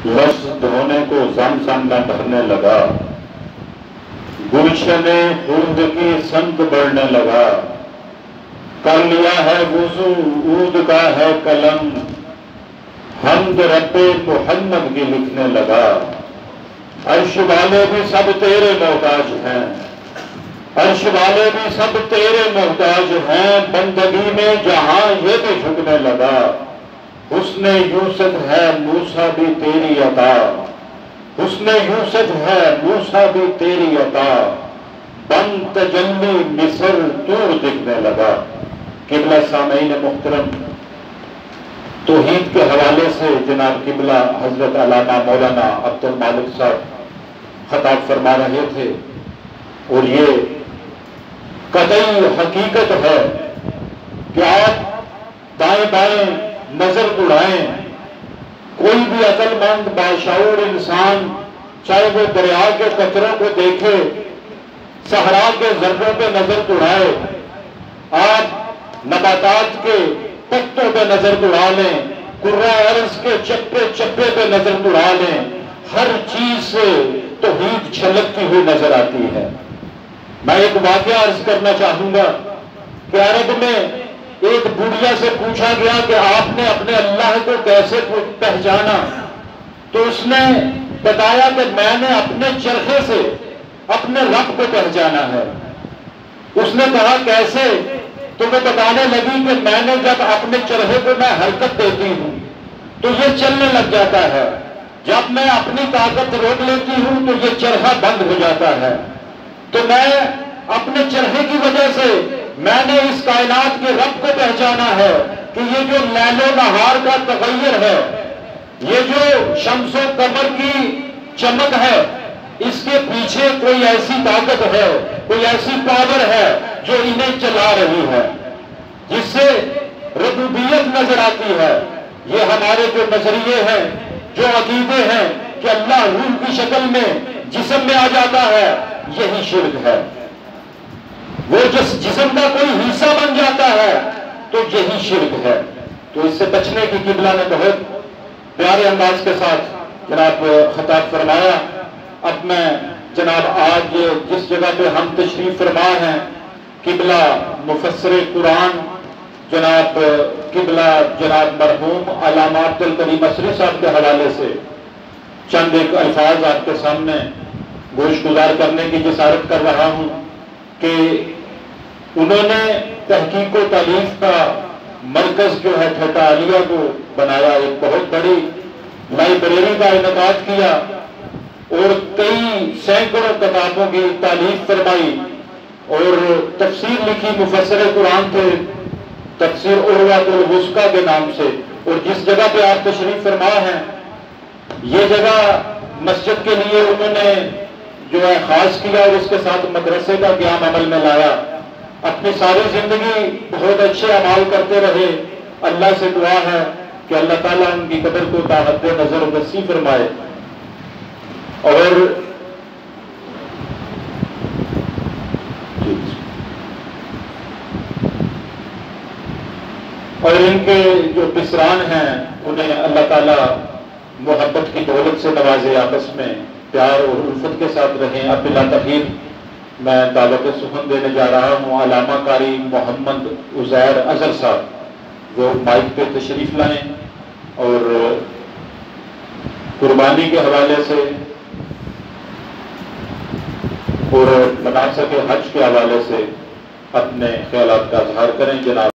لفظ دھونے کو زمزم میں بھرنے لگا، گلشن خلد کی سمت بڑھنے لگا، کر لیا ہے وضو عود کا ہے قلم، حمد رب محمد کی لکھنے لگا۔ عرش والے بھی سب تیرے محتاج ہیں، عرش والے بھی سب تیرے محتاج ہیں، بندگی میں جہاں یہ بھی جھکنے لگا۔ حسن یوسف ہے موسیٰ بھی تیری عطا، حسن یوسف ہے موسیٰ بھی تیری عطا، بن تجلی مصر طور دکھنے لگا۔ قبلہ سامعین محترم، توحید کے حوالے سے جناب قبلہ حضرت علامہ مولانا عبد المالک صاحب خطاب فرما رہے تھے، اور یہ قطعی حقیقت ہے کہ آپ دائیں بائیں نظر اڑائیں، کوئی بھی عقل مند باشعور انسان چاہے وہ دریا کے قطروں کو دیکھے، صحرا کے ذروں پہ نظر اڑائے، آپ نباتات کے پتوں پہ نظر اڑا لیں، کرۂ ارض کے چپے چپے پہ نظر اڑا لیں، ہر چیز سے توحید چھلکتی ہوئی نظر آتی ہے۔ میں ایک واقعہ عرض کرنا چاہوں گا کہ عرب میں ایک بڑھیا سے پوچھا گیا کہ آپ نے اپنے اللہ کو کیسے پہچانا، تو اس نے بتایا کہ میں نے اپنے چرخے سے اپنے رب کو پہچانا ہے۔ اس نے کہا کیسے؟ تو وہ بتانے لگی کہ میں نے جب اپنے چرخے کو میں حرکت دیتی ہوں تو یہ چلنے لگ جاتا ہے، جب میں اپنی طاقت روک لیتی ہوں تو یہ چرخہ بند ہو جاتا ہے، تو میں اپنے چرخے کی وجہ سے میں نے اس کائنات کے رب کو پہچانا ہے کہ یہ جو لیل و نہار کا تغیر ہے، یہ جو شمس و قمر کی چمک ہے، اس کے پیچھے کوئی ایسی طاقت ہے، کوئی ایسی پاور ہے جو انہیں چلا رہی ہے، جس سے ربوبیت نظر آتی ہے۔ یہ ہمارے جو نظریے ہیں، جو عقیدے ہیں کہ اللہ روح کی شکل میں جسم میں آ جاتا ہے، یہی شرک ہے۔ وہ جس جسم کا کوئی حصہ بن جاتا ہے تو یہی شرک ہے۔ تو اس سے بچنے کی قبلہ نے بہت پیارے انداز کے ساتھ جناب خطاب فرمایا۔ اب میں جناب آج جس جگہ پہ ہم تشریف فرما ہیں، قبلہ مفسر قرآن جناب قبلہ جناب مرحوم علامہ عبد الکریم اثری صاحب کے حوالے سے چند ایک الفاظ آپ کے سامنے گوش گزار کرنے کی جسارت کر رہا ہوں کہ انہوں نے تحقیق و تالیف کا مرکز جو ہے ٹھٹہ عالیہ کو بنایا، ایک بہت بڑی لائبریری کا انعقاد کیا اور کئی سینکڑوں کتابوں کی تالیف فرمائی اور تفسیر لکھی، مفسر قرآن تھے، تفسیر عروۃ الوثقیٰ کے نام سے۔ اور جس جگہ پہ آپ تشریف فرما ہیں، یہ جگہ مسجد کے لیے انہوں نے جو ہے خاص کیا اور اس کے ساتھ مدرسے کا قیام عمل میں لایا۔ اپنی ساری زندگی بہت اچھے اعمال کرتے رہے۔ اللہ سے دعا ہے کہ اللہ تعالیٰ ان کی قبر کو تا حد نظر وسیع فرمائے۔ اور ان کے جو پسران ہیں انہیں اللہ تعالیٰ محبت کی دولت سے نوازے، آپس میں پیار اور الفت کے ساتھ رہیں۔ اب بلا تاخیر میں دعوت سخن دینے جا رہا ہوں علامہ قاری محمد عزیر اظہر صاحب، وہ مائک پہ تشریف لائیں اور قربانی کے حوالے سے اور مناسک حج کے حوالے سے اپنے خیالات کا اظہار کریں۔ جناب